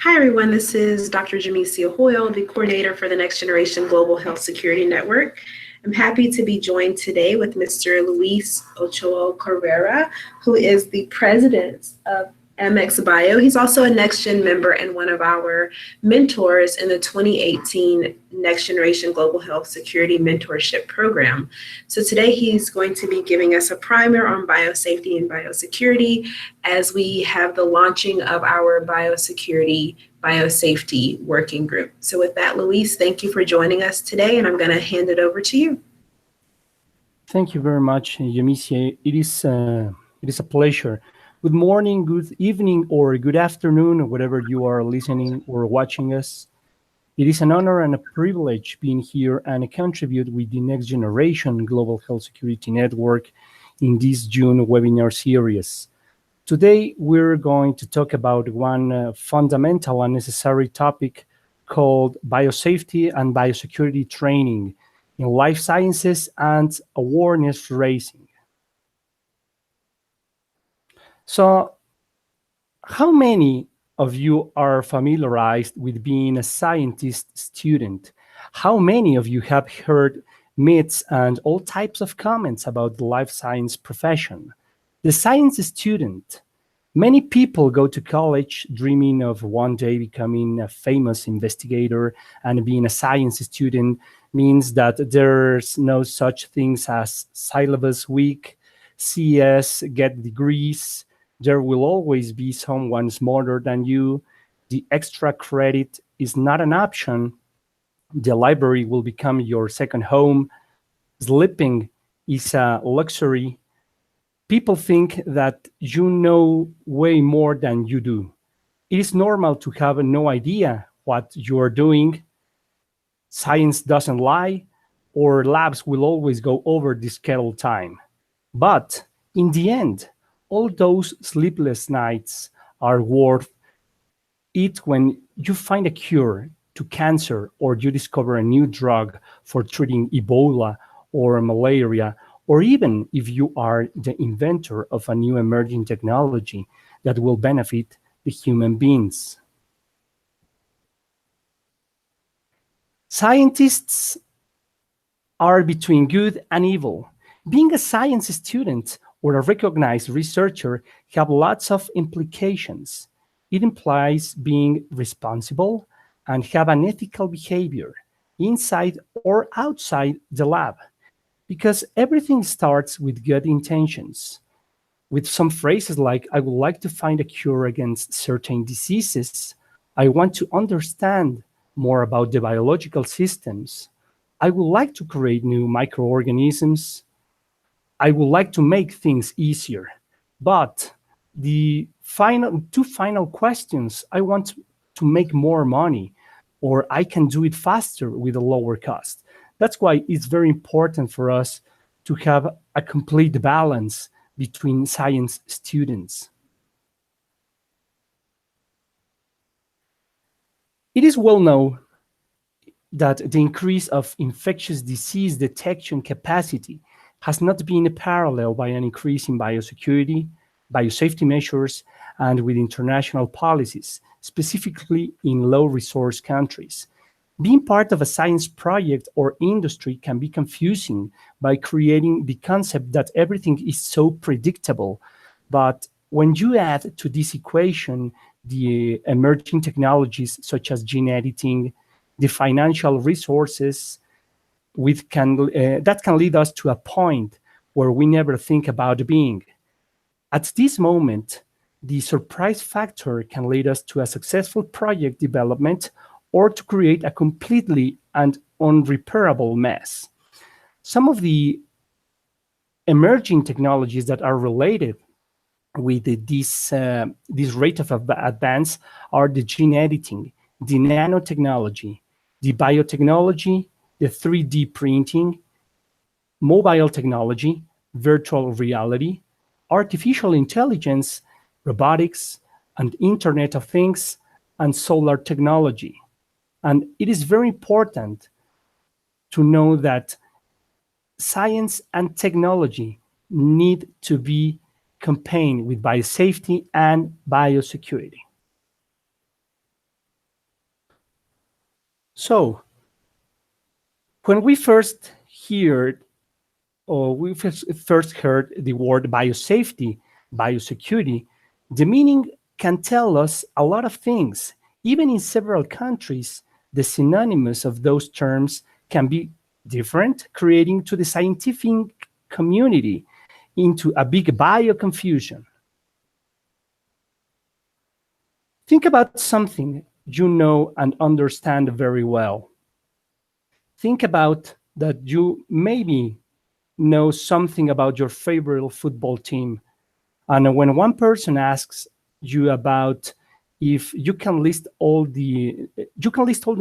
Hi, everyone. This is Dr. Jamesia Hoyle, the coordinator for the Next Generation Global Health Security Network. I'm happy to be joined today with Mr. Luis Ochoa Carrera, who is the president of AMEXBIO. He's also a NextGen member and one of our mentors in the 2018 Next Generation Global Health Security Mentorship Program. So today he's going to be giving us a primer on biosafety and biosecurity as we have the launching of our biosecurity biosafety working group. So with that, Luis, thank you for joining us today, and I'm going to hand it over to you. Thank you very much, Yamicia. It is a pleasure. Good morning, good evening, or good afternoon, whatever you are listening or watching us. It is an honor and a privilege being here and contribute with the Next Generation Global Health Security Network in this June webinar series. Today, we're going to talk about one fundamental and necessary topic called biosafety and biosecurity training in life sciences and awareness raising. So, how many of you are familiarized with being a scientist student? How many of you have heard myths and all types of comments about the life science profession? The science student. Many people go to college dreaming of one day becoming a famous investigator, and being a science student means that there's no such things as syllabus week, CS, get degrees. There will always be someone smarter than you. The extra credit is not an option. The library will become your second home. Sleeping is a luxury. People think that you know way more than you do. It is normal to have no idea what you are doing. Science doesn't lie, or labs will always go over the scheduled time. But in the end, all those sleepless nights are worth it when you find a cure to cancer, or you discover a new drug for treating Ebola or malaria, or even if you are the inventor of a new emerging technology that will benefit the human beings. Scientists are between good and evil. Being a science student or a recognized researcher have lots of implications. It implies being responsible and have an ethical behavior inside or outside the lab, because everything starts with good intentions. With some phrases like, I would like to find a cure against certain diseases. I want to understand more about the biological systems. I would like to create new microorganisms. I would like to make things easier. But the two final questions, I want to make more money, or I can do it faster with a lower cost. That's why it's very important for us to have a complete balance between science students. It is well known that the increase of infectious disease detection capacity has not been paralleled by an increase in biosecurity, biosafety measures, and with international policies, specifically in low-resource countries. Being part of a science project or industry can be confusing by creating the concept that everything is so predictable. But when you add to this equation the emerging technologies such as gene editing, the financial resources, that can lead us to a point where we never think about being. At this moment, the surprise factor can lead us to a successful project development or to create a completely and unrepairable mess. Some of the emerging technologies that are related with this rate of advance are the gene editing, the nanotechnology, the biotechnology, the 3D printing, mobile technology, virtual reality, artificial intelligence, robotics, and Internet of Things, and solar technology. And it is very important to know that science and technology need to be combined with biosafety and biosecurity. So, when we first heard or we first heard the word biosafety, biosecurity, the meaning can tell us a lot of things. Even in several countries, the synonymous of those terms can be different, creating to the scientific community into a big bio confusion. Think about something you know and understand very well. Think about that you maybe know something about your favorite football team. And when one person asks you about if you can list all the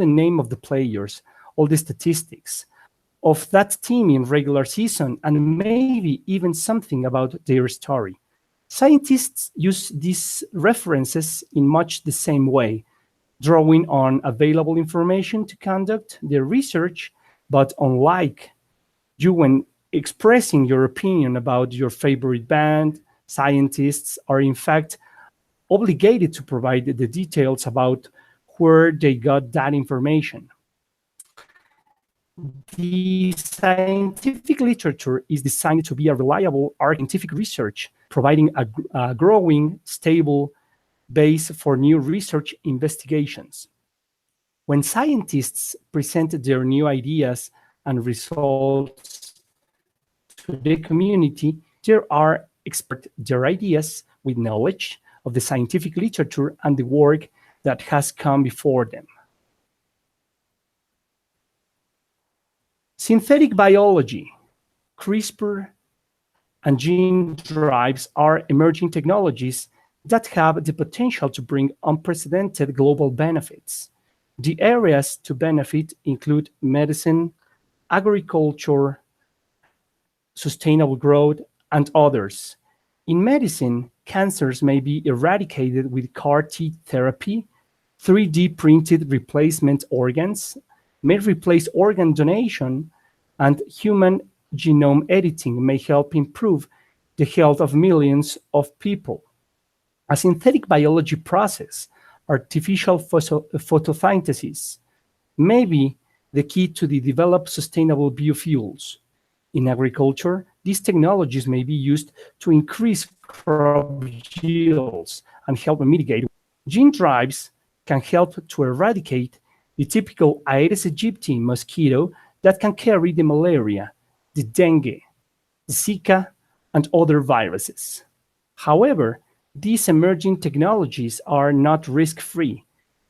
name of the players, all the statistics of that team in regular season, and maybe even something about their story. Scientists use these references in much the same way, drawing on available information to conduct their research, but unlike you when expressing your opinion about your favorite band, scientists are in fact obligated to provide the details about where they got that information. The scientific literature is designed to be a reliable scientific research, providing a growing, stable base for new research investigations. When scientists present their new ideas and results to the community, there are expert their ideas with knowledge of the scientific literature and the work that has come before them. Synthetic biology, CRISPR, and gene drives are emerging technologies that have the potential to bring unprecedented global benefits. The areas to benefit include medicine, agriculture, sustainable growth, and others. In medicine, cancers may be eradicated with CAR T therapy, 3D printed replacement organs, may replace organ donation, and human genome editing may help improve the health of millions of people. A synthetic biology process, artificial photosynthesis, may be the key to the developed sustainable biofuels. In agriculture, these technologies may be used to increase crop yields and help mitigate. Gene drives can help to eradicate the typical Aedes aegypti mosquito that can carry the malaria, the dengue, the Zika, and other viruses. However, these emerging technologies are not risk-free.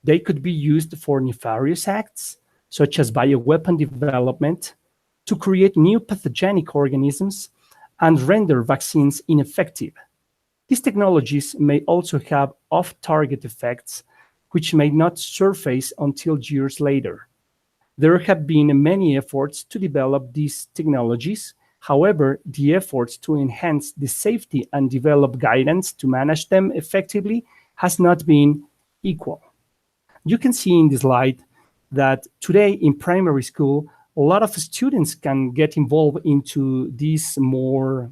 They could be used for nefarious acts, such as bioweapon development, to create new pathogenic organisms and render vaccines ineffective. These technologies may also have off-target effects, which may not surface until years later. There have been many efforts to develop these technologies. However, the efforts to enhance the safety and develop guidance to manage them effectively has not been equal. You can see in the slide that today in primary school, a lot of students can get involved into these more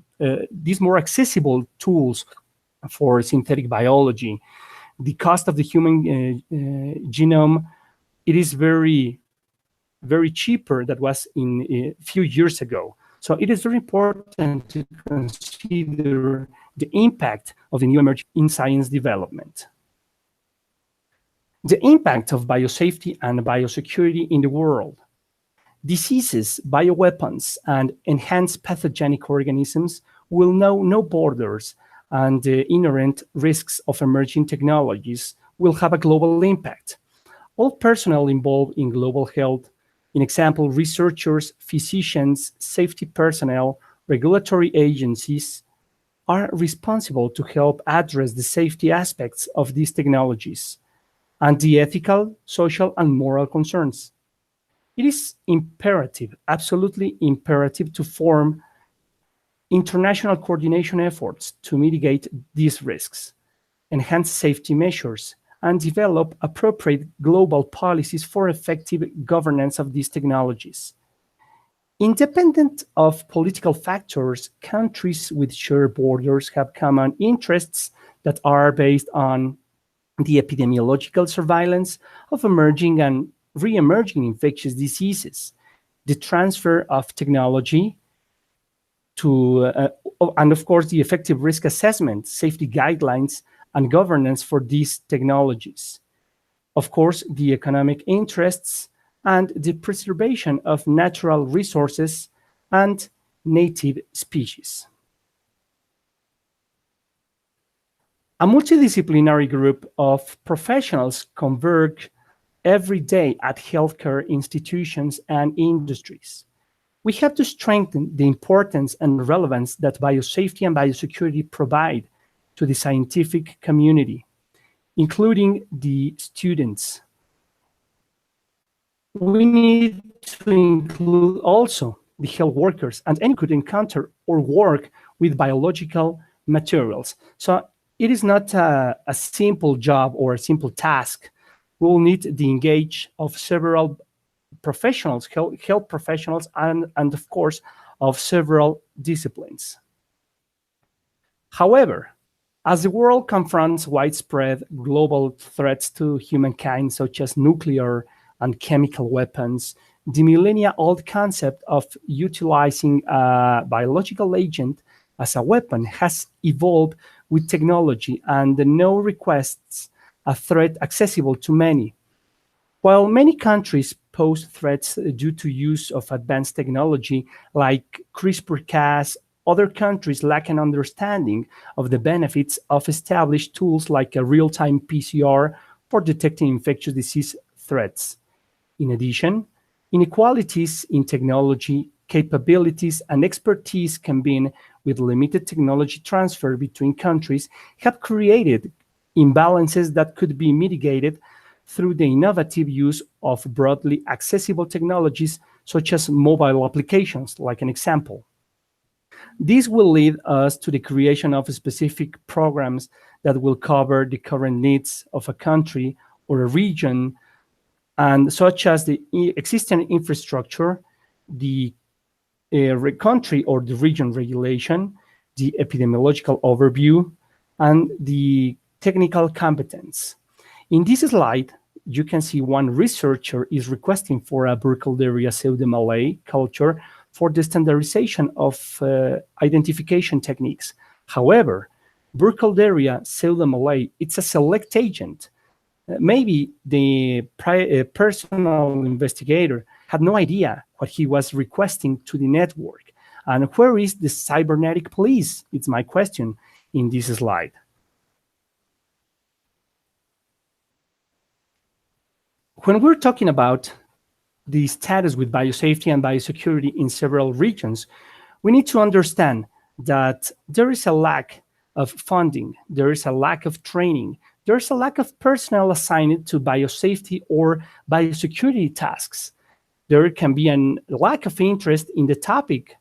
accessible tools for synthetic biology. The cost of the human genome, it is very, very cheaper than was in a few years ago. So it is very important to consider the impact of the new emerging in science development. The impact of biosafety and biosecurity in the world. Diseases, bioweapons, and enhanced pathogenic organisms will know no borders, and the inherent risks of emerging technologies will have a global impact. All personnel involved in global health, in example, researchers, physicians, safety personnel, regulatory agencies, are responsible to help address the safety aspects of these technologies and the ethical, social, and moral concerns. It is imperative, absolutely imperative, to form international coordination efforts to mitigate these risks, enhance safety measures, and develop appropriate global policies for effective governance of these technologies. Independent of political factors, countries with shared borders have common interests that are based on the epidemiological surveillance of emerging and re-emerging infectious diseases, the transfer of technology to, and of course, the effective risk assessment, safety guidelines, and governance for these technologies. Of course, the economic interests and the preservation of natural resources and native species. A multidisciplinary group of professionals converge every day at healthcare institutions and industries. We have to strengthen the importance and relevance that biosafety and biosecurity provide to the scientific community, including the students. We need to include also the health workers and anyone who could encounter or work with biological materials. So it is not a simple job or a simple task. We will need the engage of several professionals, health professionals, and of course, of several disciplines. However, as the world confronts widespread global threats to humankind, such as nuclear and chemical weapons, the millennia-old concept of utilizing a biological agent as a weapon has evolved with technology and now requests a threat accessible to many. While many countries pose threats due to use of advanced technology like CRISPR-Cas, other countries lack an understanding of the benefits of established tools like a real-time PCR for detecting infectious disease threats. In addition, inequalities in technology, capabilities, and expertise combined with limited technology transfer between countries have created imbalances that could be mitigated through the innovative use of broadly accessible technologies such as mobile applications, like an example. This will lead us to the creation of specific programs that will cover the current needs of a country or a region, and such as the existing infrastructure, the country or the region regulation, the epidemiological overview, and the technical competence. In this slide, you can see one researcher is requesting for a Burkholderia pseudomallei culture for the standardization of identification techniques. However, Burkholderia pseudomallei, it's a select agent. Maybe the personal investigator had no idea what he was requesting to the network. And where is the cybernetic police? It's my question in this slide. When we're talking about the status with biosafety and biosecurity in several regions, we need to understand that there is a lack of funding, there is a lack of training, there's a lack of personnel assigned to biosafety or biosecurity tasks. There can be a lack of interest in the topic.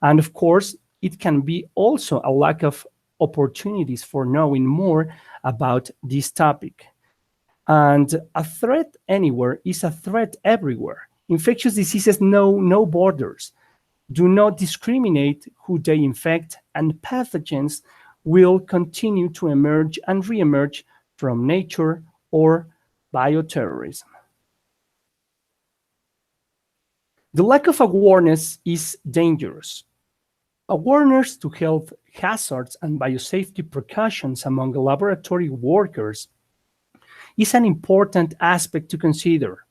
And of course, it can be also a lack of opportunities for knowing more about this topic. And a threat anywhere is a threat everywhere. Infectious diseases know no borders, do not discriminate who they infect, and pathogens will continue to emerge and re-emerge from nature or bioterrorism. The lack of awareness is dangerous. Awareness to health hazards and biosafety precautions among laboratory workers is an important aspect to consider.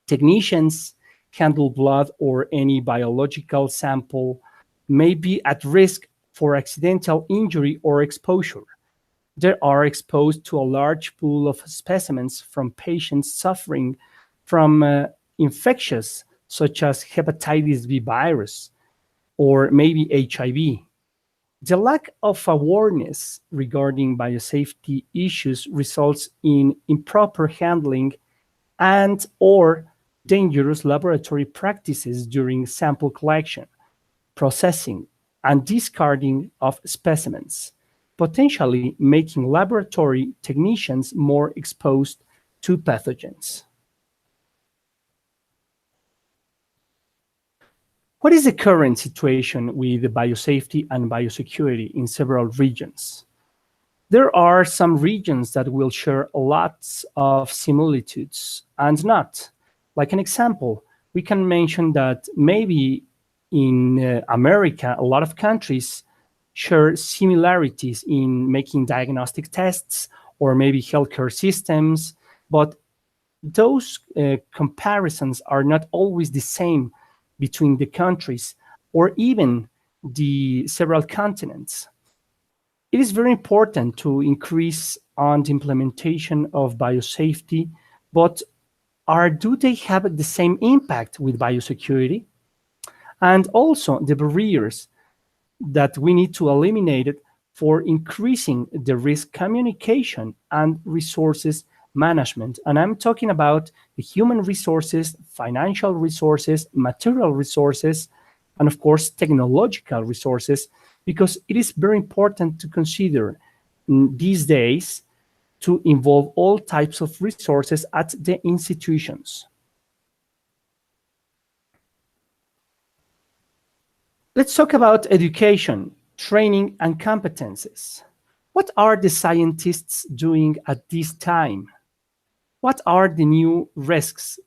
Technicians handle blood or any biological sample may be at risk for accidental injury or exposure. They are exposed to a large pool of specimens from patients suffering from infections such as hepatitis B virus or maybe HIV. The lack of awareness regarding biosafety issues results in improper handling and or dangerous laboratory practices during sample collection, processing, and discarding of specimens, potentially making laboratory technicians more exposed to pathogens. What is the current situation with biosafety and biosecurity in several regions? There are some regions that will share lots of similitudes and not. Like an example, we can mention that maybe in America, a lot of countries share similarities in making diagnostic tests or maybe healthcare systems, but those comparisons are not always the same between the countries or even the several continents. It is very important to increase on the implementation of biosafety, but do they have the same impact with biosecurity? And also the barriers that we need to eliminate it for increasing the risk communication and resources management. And I'm talking about the human resources, financial resources, material resources, and of course, technological resources, because it is very important to consider these days to involve all types of resources at the institutions. Let's talk about education, training, and competences. What are the scientists doing at this time? What are the new risks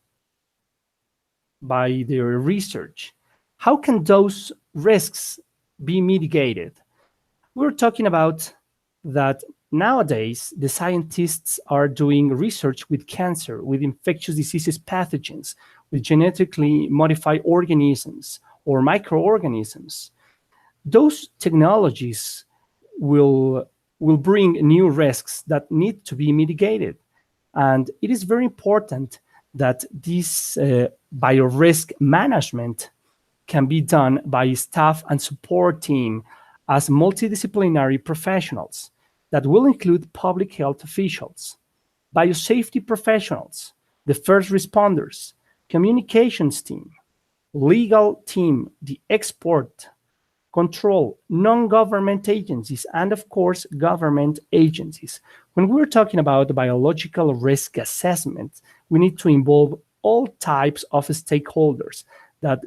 by their research? How can those risks be mitigated? We're talking about that nowadays the scientists are doing research with cancer, with infectious diseases pathogens, with genetically modified organisms or microorganisms. Those technologies will bring new risks that need to be mitigated. And it is very important that this biorisk management can be done by staff and support team as multidisciplinary professionals that will include public health officials, biosafety professionals, the first responders, communications team, legal team, the export control, non-government agencies, and of course, government agencies. When we're talking about biological risk assessment, we need to involve all types of stakeholders that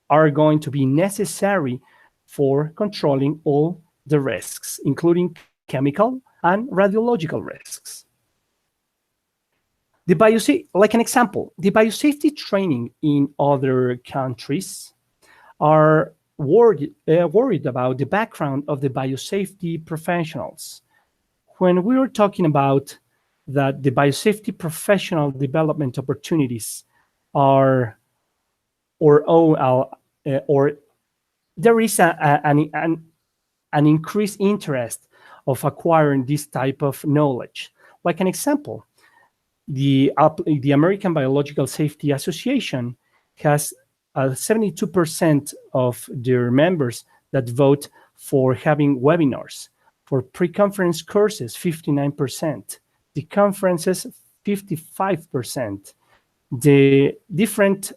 are going to be necessary for controlling all the risks, including chemical and radiological risks. Like an example, the biosafety training in other countries are worried about the background of the biosafety professionals. When we were talking about that the biosafety professional development opportunities are, or there is an increased interest of acquiring this type of knowledge. Like an example, the American Biological Safety Association has 72% of their members that vote for having webinars. For pre-conference courses, 59%. The conferences, 55%. The different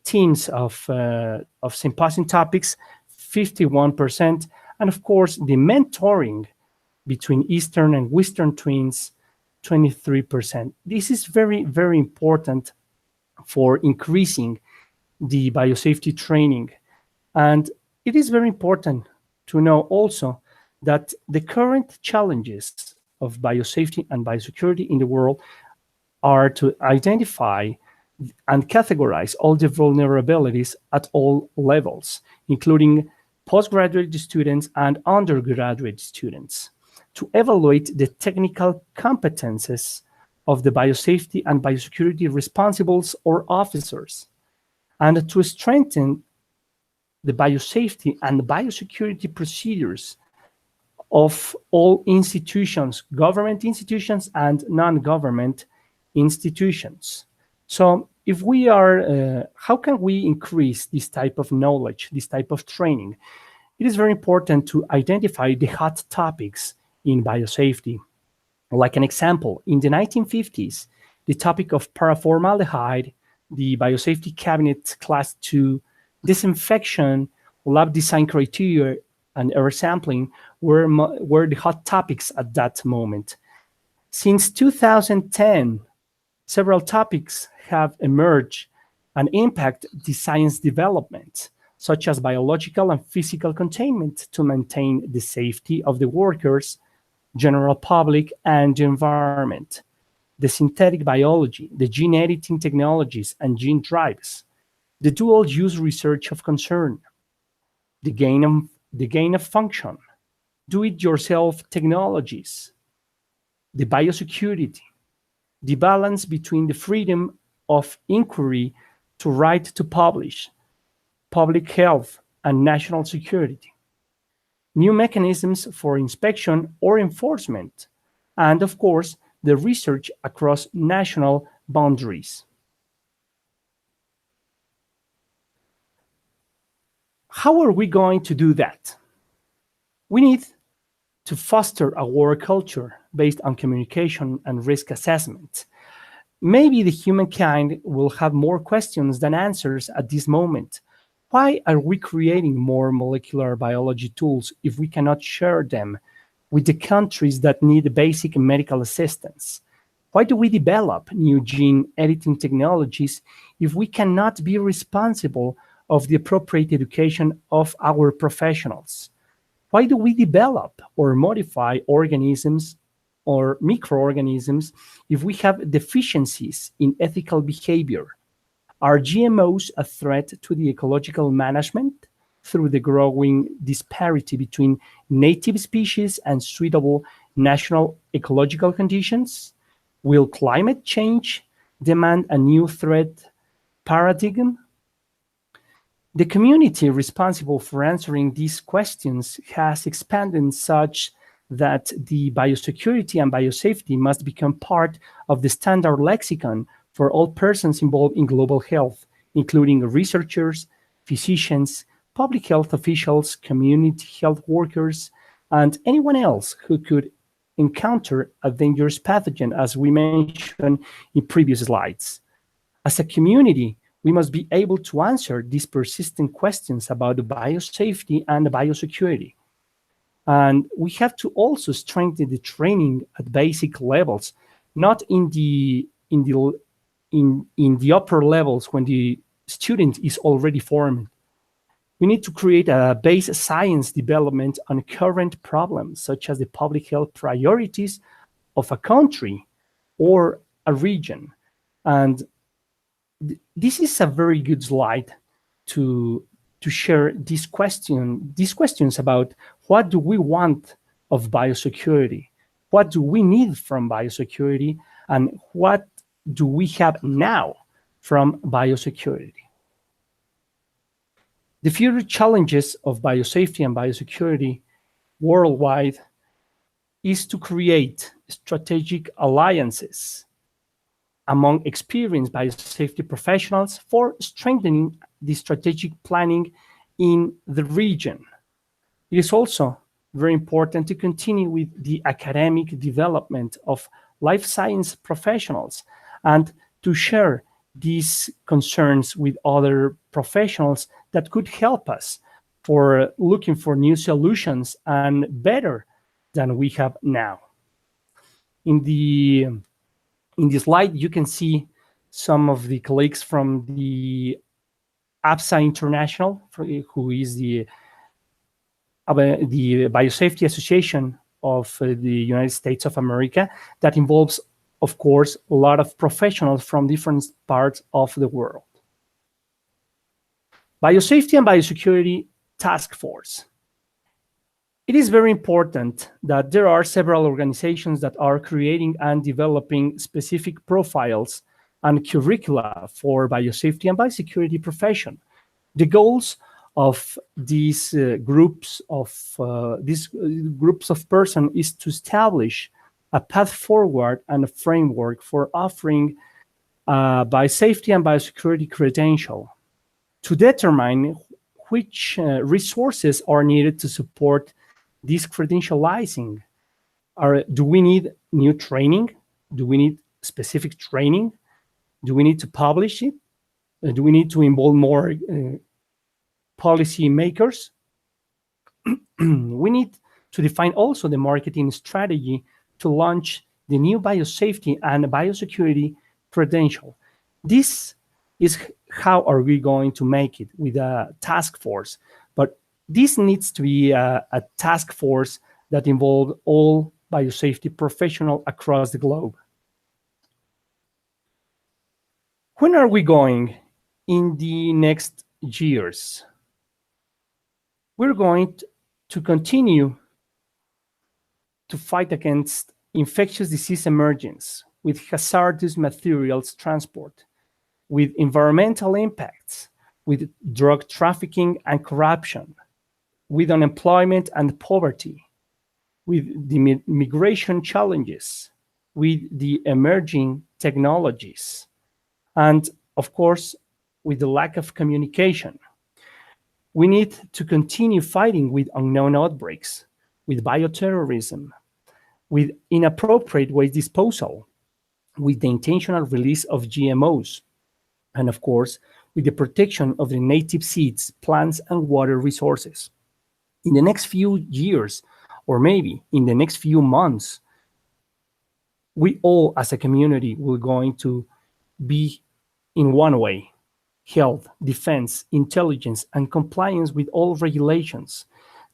teams of symposium topics, 51%. And of course, the mentoring between Eastern and Western twins, 23%. This is very, very important for increasing the biosafety training. And it is very important to know also that the current challenges of biosafety and biosecurity in the world are to identify and categorize all the vulnerabilities at all levels, including postgraduate students and undergraduate students, to evaluate the technical competences of the biosafety and biosecurity responsibles or officers, and to strengthen the biosafety and biosecurity procedures of all institutions, government institutions and non-government institutions. So if we are, how can we increase this type of knowledge, this type of training? It is very important to identify the hot topics in biosafety. Like an example, in the 1950s, the topic of paraformaldehyde, the Biosafety Cabinet Class 2, disinfection, lab design criteria, and air sampling were the hot topics at that moment. Since 2010, several topics have emerged and impact the science development, such as biological and physical containment to maintain the safety of the workers, general public, and the environment. the synthetic biology, the gene editing technologies and gene drives, the dual-use research of concern, the gain of function, do-it-yourself technologies, the biosecurity, the balance between the freedom of inquiry to right to publish, public health, and national security, new mechanisms for inspection or enforcement, and of course, the research across national boundaries. How are we going to do that? We need to foster a work culture based on communication and risk assessment. Maybe the humankind will have more questions than answers at this moment. Why are we creating more molecular biology tools if we cannot share them with the countries that need basic medical assistance? Why do we develop new gene editing technologies if we cannot be responsible of the appropriate education of our professionals? Why do we develop or modify organisms or microorganisms if we have deficiencies in ethical behavior? Are GMOs a threat to the ecological management through the growing disparity between native species and suitable national ecological conditions? Will climate change demand a new threat paradigm? The community responsible for answering these questions has expanded such that the biosecurity and biosafety must become part of the standard lexicon for all persons involved in global health, including researchers, physicians, public health officials, community health workers, and anyone else who could encounter a dangerous pathogen, as we mentioned in previous slides. As a community, we must be able to answer these persistent questions about the biosafety and the biosecurity. And we have to also strengthen the training at basic levels, not in the upper levels when the student is already formed. We need to create a base science development on current problems, such as the public health priorities of a country or a region. And this is a very good slide to share these questions about what do we want of biosecurity, what do we need from biosecurity, and what do we have now from biosecurity. The future challenges of biosafety and biosecurity worldwide is to create strategic alliances among experienced biosafety professionals for strengthening the strategic planning in the region. It is also very important to continue with the academic development of life science professionals and to share these concerns with other professionals that could help us for looking for new solutions and better than we have now. In the slide, you can see some of the colleagues from the APSA International, who is the Biosafety Association of the United States of America, that involves, of course, a lot of professionals from different parts of the world. Biosafety and Biosecurity Task Force. It is very important that there are several organizations that are creating and developing specific profiles and curricula for biosafety and biosecurity profession. The goals of these groups of persons is to establish a path forward and a framework for offering biosafety and biosecurity credential, to determine which resources are needed to support this credentializing. Do we need new training? Do we need specific training? Do we need to publish it? Do we need to involve more policy makers? We need to define also the marketing strategy to launch the new biosafety and biosecurity credential. This is how are we going to make it with a task force. But this needs to be a task force that involves all biosafety professionals across the globe. When are we going in the next years? We're going to continue to fight against infectious disease emergence with hazardous materials transport, with environmental impacts, with drug trafficking and corruption, with unemployment and poverty, with the migration challenges, with the emerging technologies, and of course, with the lack of communication. We need to continue fighting with unknown outbreaks, with bioterrorism, with inappropriate waste disposal, with the intentional release of GMOs, and of course, with the protection of the native seeds, plants, and water resources. In the next few years, or maybe in the next few months, we all as a community will going to be in one way: health, defense, intelligence, and compliance with all regulations.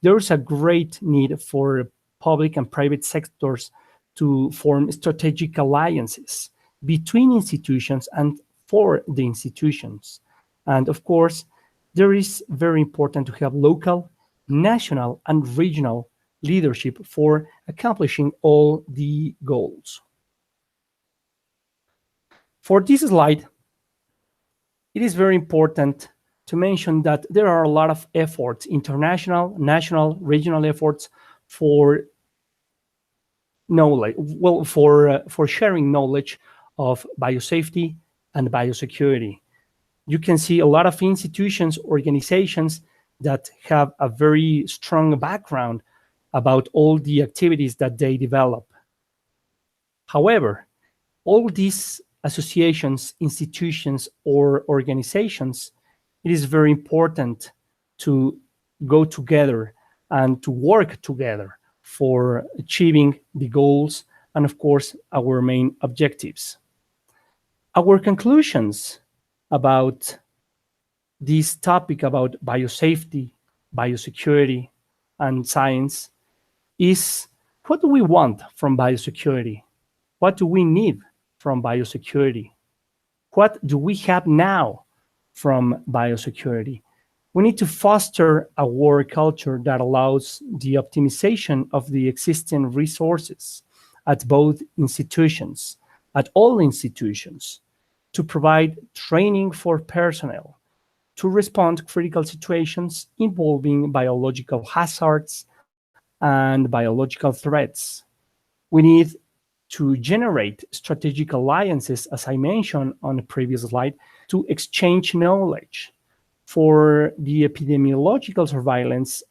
There is a great need for public and private sectors to form strategic alliances between institutions and for the institutions. And of course, there is very important to have local, national, and regional leadership for accomplishing all the goals. For this slide, it is very important to mention that there are a lot of efforts, international, national, regional efforts for knowledge, well, for sharing knowledge of biosafety and biosecurity. You can see a lot of institutions, organizations that have a very strong background about all the activities that they develop. However, all these associations, institutions, or organizations, it is very important to go together and to work together for achieving the goals and, of course, our main objectives. Our conclusions about this topic about biosafety, biosecurity, and science is: what do we want from biosecurity? What do we need from biosecurity? What do we have now from biosecurity? We need to foster a work culture that allows the optimization of the existing resources at both institutions, at all institutions, to provide training for personnel, to respond to critical situations involving biological hazards and biological threats. We need to generate strategic alliances, as I mentioned on the previous slide, to exchange knowledge for the epidemiological surveillance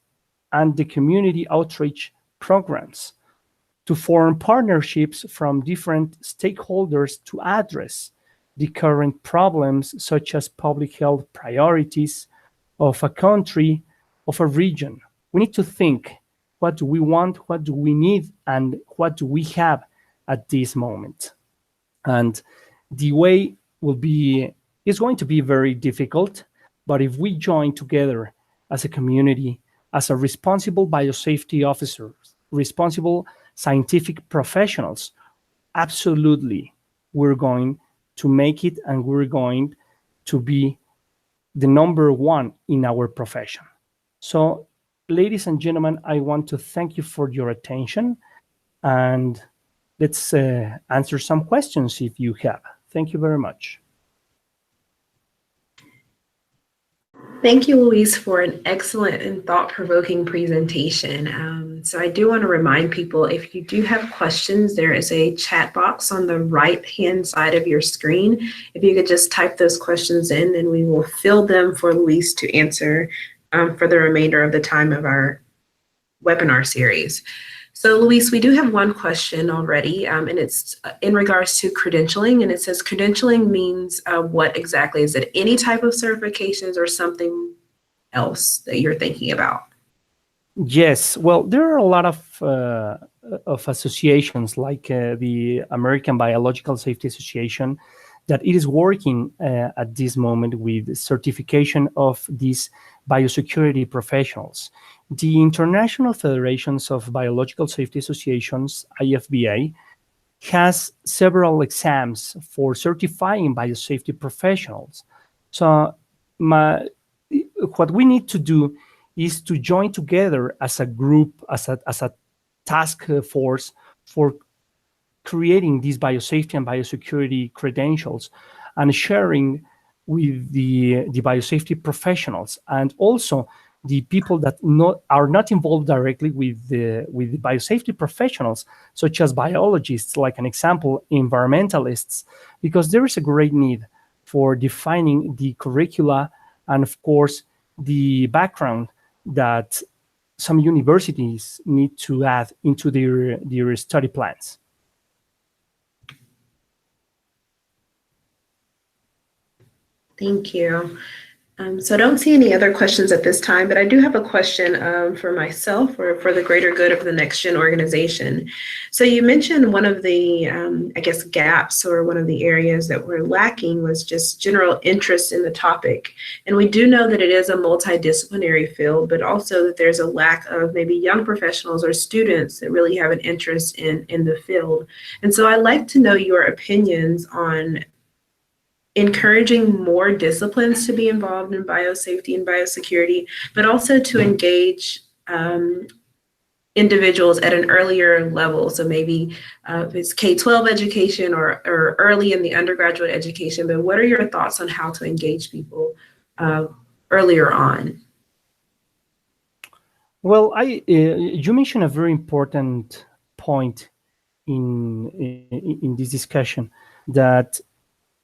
and the community outreach programs, to form partnerships from different stakeholders to address the current problems, such as public health priorities of a country, of a region. We need to think: what do we want, what do we need, and what do we have at this moment? And the way is going to be very difficult, but if we join together as a community, as a responsible biosafety officers, responsible scientific professionals, absolutely, we're going to make it, and we're going to be the number one in our profession. So, ladies and gentlemen, I want to thank you for your attention, and let's answer some questions if you have. Thank you very much. Thank you, Luis, for an excellent and thought-provoking presentation. So I do want to remind people, if you do have questions, there is a chat box on the right-hand side of your screen. If you could just type those questions in, then we will fill them for Luis to answer for the remainder of the time of our webinar series. So Luis, we do have one question already, and it's in regards to credentialing, and it says credentialing means what exactly? Is it any type of certifications or something else that you're thinking about? Yes, well, there are a lot of associations like the American Biological Safety Association that it is working at this moment with certification of these biosecurity professionals. The International Federations of Biological Safety Associations, IFBA, has several exams for certifying biosafety professionals. So what we need to do is to join together as a group, as a task force for creating these biosafety and biosecurity credentials and sharing with the biosafety professionals and also the people that are not involved directly with the biosafety professionals, such as biologists, like an example, environmentalists, because there is a great need for defining the curricula and, of course, the background that some universities need to add into their study plans. Thank you. So I don't see any other questions at this time, but I do have a question for myself or for the greater good of the NextGen organization. So you mentioned one of the, I guess, gaps or one of the areas that we're lacking was just general interest in the topic. And we do know that it is a multidisciplinary field, but also that there's a lack of maybe young professionals or students that really have an interest in the field. And so I'd like to know your opinions on encouraging more disciplines to be involved in biosafety and biosecurity, but also to engage individuals at an earlier level. So maybe if it's K-12 education or early in the undergraduate education, but what are your thoughts on how to engage people earlier on? Well, you mentioned a very important point in this discussion, that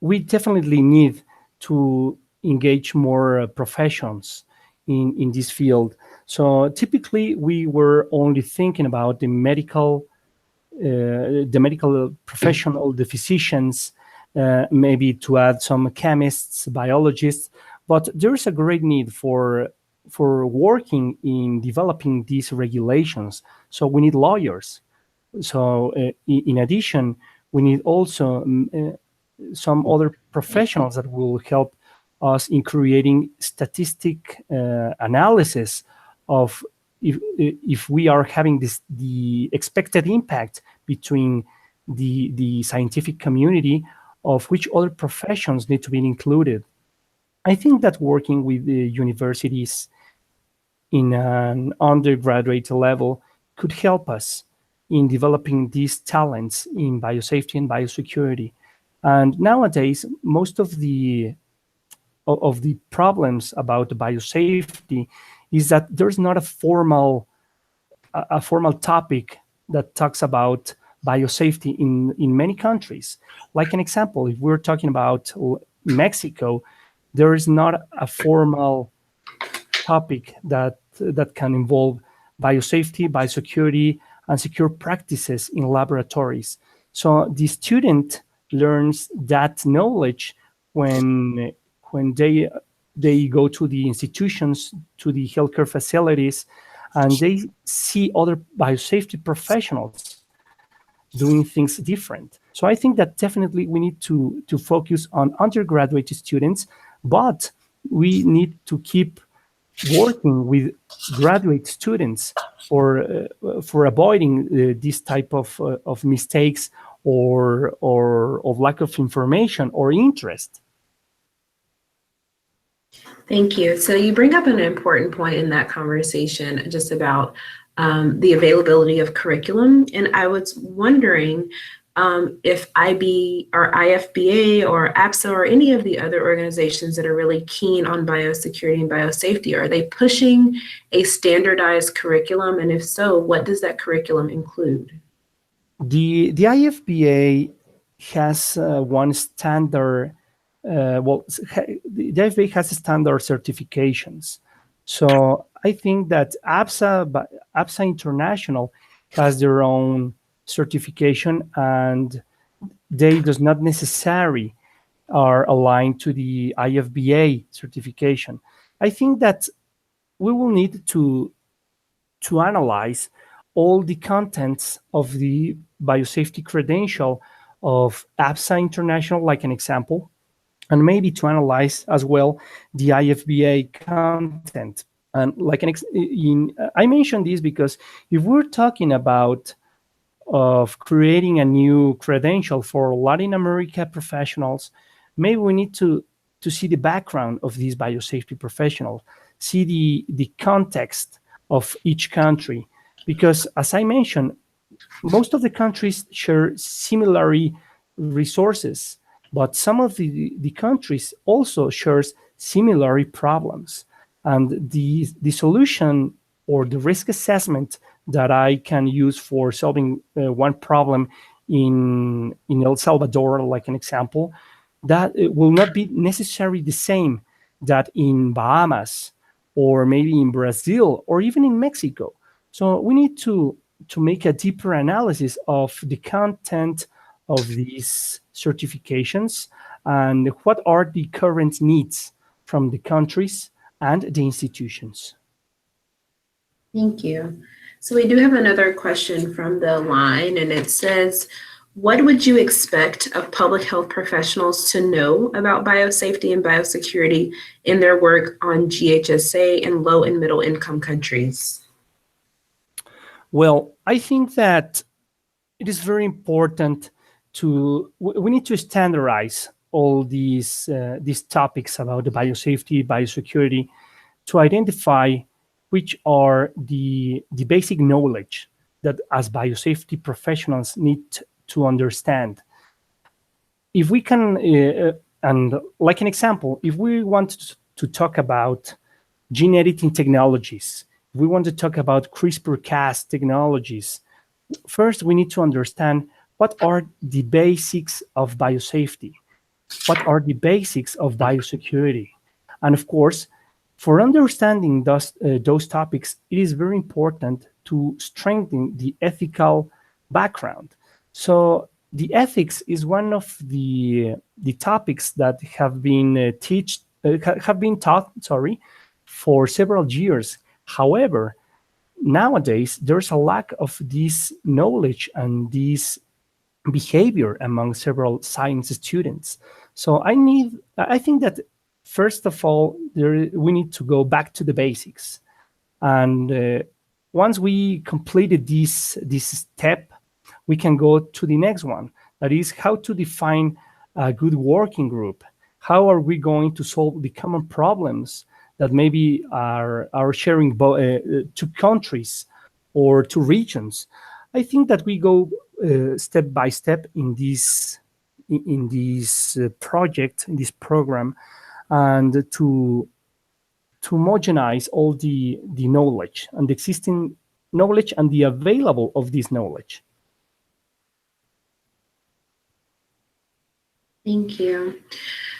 we definitely need to engage more professions in this field. So typically, we were only thinking about the medical professional, the physicians, maybe to add some chemists, biologists, but there is a great need for working in developing these regulations. So we need lawyers. So in addition, we need also some other professionals that will help us in creating statistic analysis of if we are having the expected impact between the scientific community, of which other professions need to be included. I think that working with the universities in an undergraduate level could help us in developing these talents in biosafety and biosecurity. And nowadays, most of the problems about biosafety is that there's not a formal topic that talks about biosafety in many countries. Like an example, if we're talking about Mexico, there is not a formal topic that can involve biosafety, biosecurity, and secure practices in laboratories. So the student learns that knowledge when they go to the institutions, to the healthcare facilities, and they see other biosafety professionals doing things different. So I think that definitely we need to focus on undergraduate students, but we need to keep working with graduate students for avoiding this type of mistakes or of lack of information or interest. Thank you. So you bring up an important point in that conversation, just about the availability of curriculum. And I was wondering if IB or IFBA or APSA or any of the other organizations that are really keen on biosecurity and biosafety, are they pushing a standardized curriculum? And if so, what does that curriculum include? The IFBA has one standard. The IFBA has standard certifications. So I think that APSA International has their own certification, and they does not necessarily are aligned to the IFBA certification. I think that we will need to analyze all the contents of the biosafety credential of APSA International, like an example, and maybe to analyze as well the IFBA content. And like I mentioned this because if we're talking about of creating a new credential for Latin America professionals, maybe we need to see the background of these biosafety professionals, see the context of each country. Because as I mentioned, most of the countries share similar resources, but some of the countries also shares similar problems. And the solution or the risk assessment that I can use for solving one problem in El Salvador, like an example, that it will not be necessarily the same that in Bahamas or maybe in Brazil or even in Mexico. So we need to make a deeper analysis of the content of these certifications and what are the current needs from the countries and the institutions. Thank you. So we do have another question from the line, and it says, what would you expect of public health professionals to know about biosafety and biosecurity in their work on GHSA in low and middle income countries? Well, I think that it is very important we need to standardize all these topics about the biosafety, biosecurity, to identify which are the basic knowledge that as biosafety professionals need to understand. If we can, and like an example, if we want to talk about gene editing technologies, if we want to talk about CRISPR-Cas technologies, first we need to understand what are the basics of biosafety, what are the basics of biosecurity. And of course, for understanding those topics, it is very important to strengthen the ethical background. So the ethics is one of the topics that have been taught for several years. However, nowadays there's a lack of this knowledge and this behavior among several science students. So I think that first of all, we need to go back to the basics. And once we completed this step, we can go to the next one. That is how to define a good working group. How are we going to solve the common problems that maybe are sharing to countries or to regions? I think that we go step by step in this project, in this program, and to homogenize all the knowledge and the existing knowledge and the available of this knowledge. Thank you.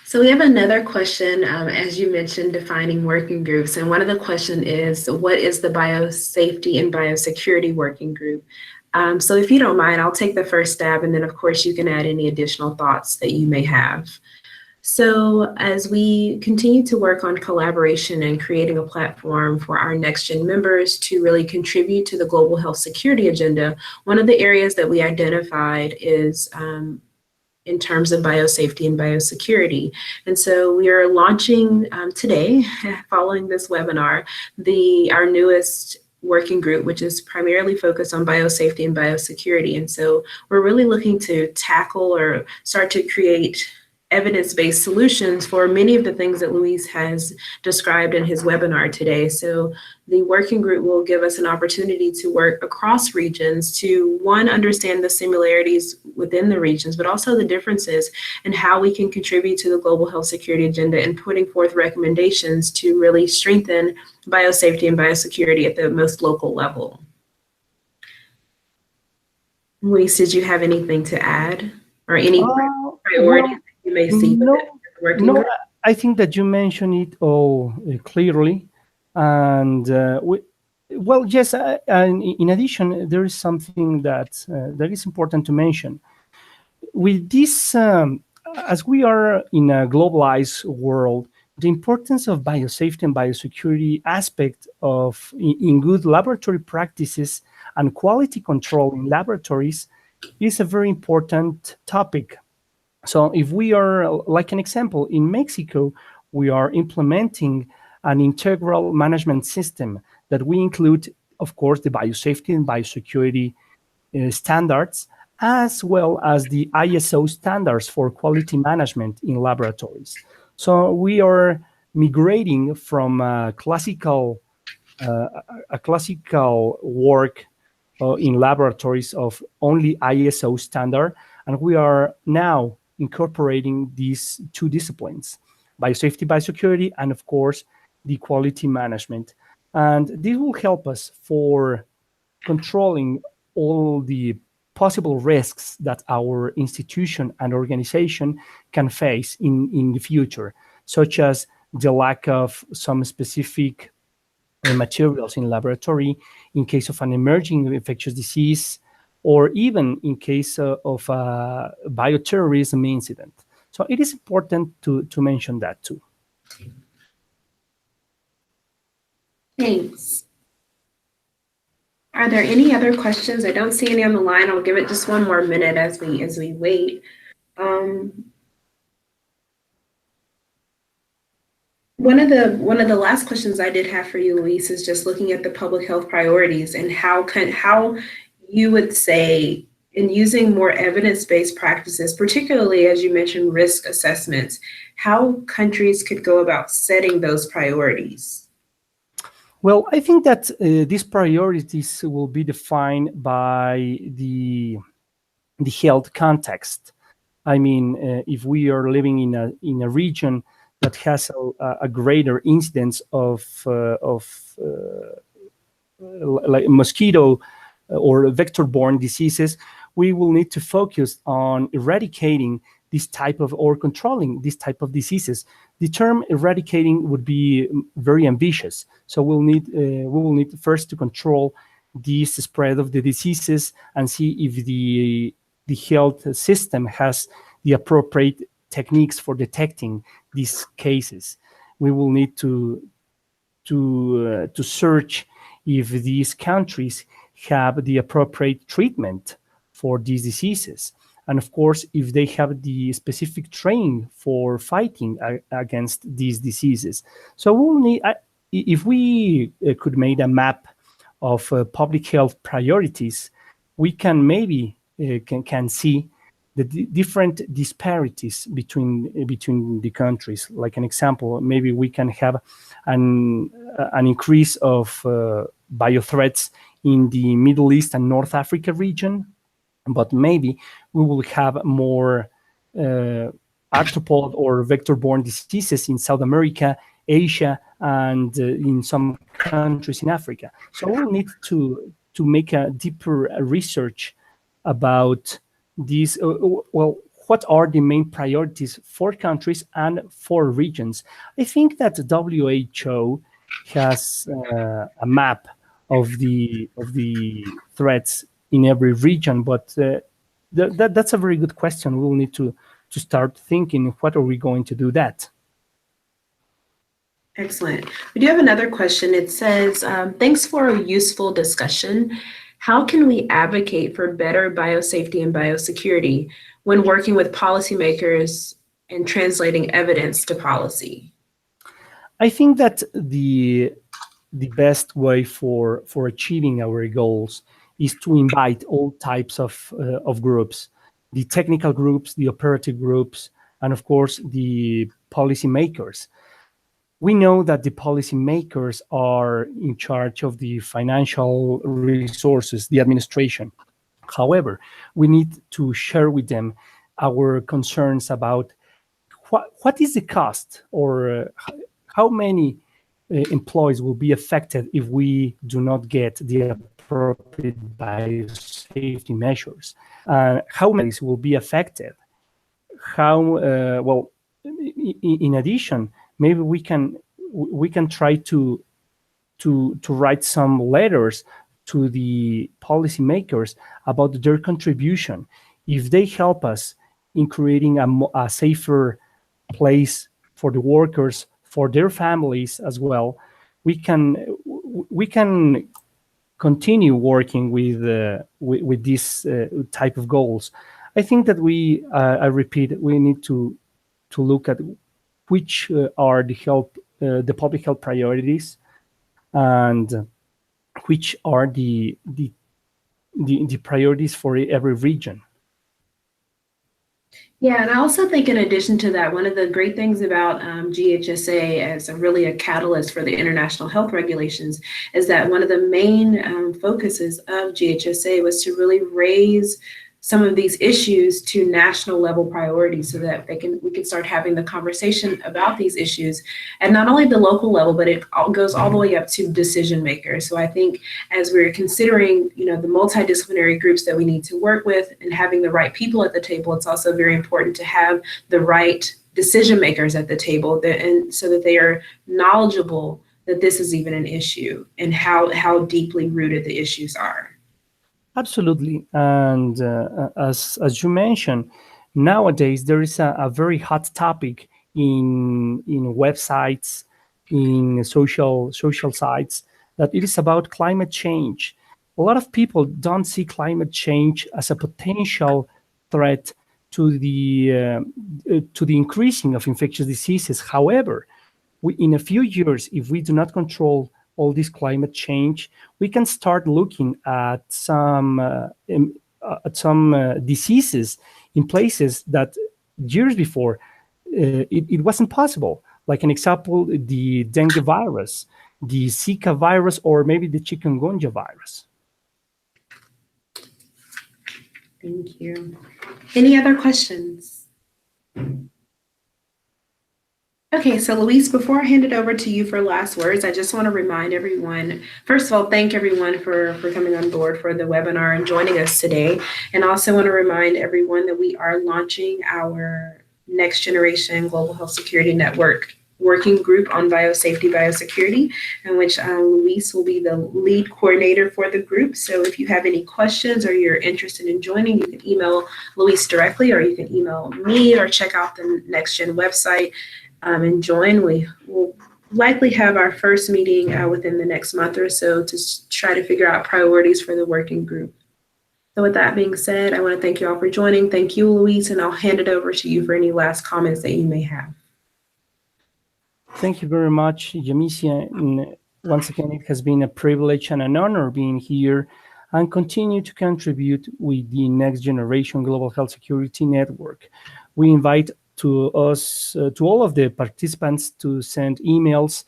So we have another question, as you mentioned, defining working groups. And one of the questions is, what is the Biosafety and Biosecurity Working Group? So if you don't mind, I'll take the first stab, and then of course you can add any additional thoughts that you may have. So as we continue to work on collaboration and creating a platform for our NextGen members to really contribute to the global health security agenda, one of the areas that we identified is in terms of biosafety and biosecurity. And so we are launching today, following this webinar, our newest working group, which is primarily focused on biosafety and biosecurity. And so we're really looking to tackle or start to create evidence-based solutions for many of the things that Luis has described in his webinar today. So the working group will give us an opportunity to work across regions to, one, understand the similarities within the regions, but also the differences and how we can contribute to the global health security agenda and putting forth recommendations to really strengthen biosafety and biosecurity at the most local level. Luis, did you have anything to add or any priorities? You may see no, I think that you mentioned it all clearly. And well, yes, and in addition, there is something that is important to mention. With this, as we are in a globalized world, the importance of biosafety and biosecurity aspect of in good laboratory practices and quality control in laboratories is a very important topic. So if we are, like an example, in Mexico, we are implementing an integral management system that we include, of course, the biosafety and biosecurity standards, as well as the ISO standards for quality management in laboratories. So we are migrating from a classical work in laboratories of only ISO standard, and we are now incorporating these two disciplines, biosafety, biosecurity, and of course, the quality management. And this will help us for controlling all the possible risks that our institution and organization can face in the future, such as the lack of some specific materials in laboratory in case of an emerging infectious disease, or even in case of a bioterrorism incident. So it is important to mention that too. Thanks. Are there any other questions? I don't see any on the line. I'll give it just one more minute as we wait. One of the last questions I did have for you, Luis, is just looking at the public health priorities and how you would say, in using more evidence-based practices, particularly as you mentioned risk assessments, how countries could go about setting those priorities. Well, I think that these priorities will be defined by the health context. I mean, if we are living in a region that has a greater incidence of like mosquito or vector-borne diseases, we will need to focus on eradicating this type of, or controlling this type of diseases. The term eradicating would be very ambitious. So we will need first to control this spread of the diseases and see if the health system has the appropriate techniques for detecting these cases. We will need to search if these countries have the appropriate treatment for these diseases. And of course, if they have the specific training for fighting against these diseases. So we'll need, if we could make a map of public health priorities, we can maybe can see the different disparities between the countries. Like an example, maybe we can have an increase of biothreats in the Middle East and North Africa region, but maybe we will have more arthropod or vector-borne diseases in South America, Asia, and in some countries in Africa. So we'll need to make a deeper research about these. Well, what are the main priorities for countries and for regions? I think that WHO has a map of the threats in every region, but that's a very good question. We'll need to start thinking, what are we going to do that? Excellent. We do have another question. It says, thanks for a useful discussion. How can we advocate for better biosafety and biosecurity when working with policymakers and translating evidence to policy? I think that the best way for achieving our goals is to invite all types of groups, the technical groups, the operative groups, and of course, the policymakers. We know that the policymakers are in charge of the financial resources, the administration. However, we need to share with them our concerns about what is the cost, or how many employees will be affected if we do not get the appropriate biosafety measures. How many will be affected? How, well, in addition, maybe we can try to write some letters to the policymakers about their contribution. If they help us in creating a safer place for the workers, for their families as well, we can continue working with this type of goals. I think that I repeat, we need to look at which are the public health priorities, and which are the the priorities for every region. Yeah, and I also think in addition to that, one of the great things about GHSA as really a catalyst for the international health regulations is that one of the main focuses of GHSA was to really raise some of these issues to national level priorities so that we can start having the conversation about these issues at not only the local level, but it goes all the way up to decision makers. So I think as we're considering, the multidisciplinary groups that we need to work with and having the right people at the table, it's also very important to have the right decision makers at the table and so that they are knowledgeable that this is even an issue and how deeply rooted the issues are. Absolutely, and as you mentioned, nowadays there is a very hot topic in websites, in social sites, that it is about climate change. A lot of people don't see climate change as a potential threat to the increasing of infectious diseases. However, in a few years, if we do not control all this climate change, we can start looking at some diseases in places that years before it wasn't possible. Like an example, the dengue virus, the Zika virus, or maybe the chikungunya virus. Thank you. Any other questions? Okay, so Luis, before I hand it over to you for last words, I just want to remind everyone, first of all, thank everyone for coming on board for the webinar and joining us today. And I also want to remind everyone that we are launching our Next Generation Global Health Security Network working group on biosafety, biosecurity, in which Luis will be the lead coordinator for the group. So if you have any questions or you're interested in joining, you can email Luis directly, or you can email me, or check out the NextGen website. And join. We will likely have our first meeting within the next month or so to try to figure out priorities for the working group. So with that being said, I want to thank you all for joining. Thank you, Luis, and I'll hand it over to you for any last comments that you may have. Thank you very much, Yamicia. And once again, it has been a privilege and an honor being here and continue to contribute with the Next Generation Global Health Security Network. We invite to all of the participants to send emails,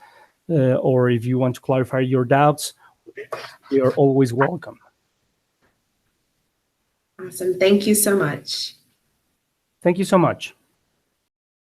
or if you want to clarify your doubts, we are always welcome. Awesome. Thank you so much. Thank you so much.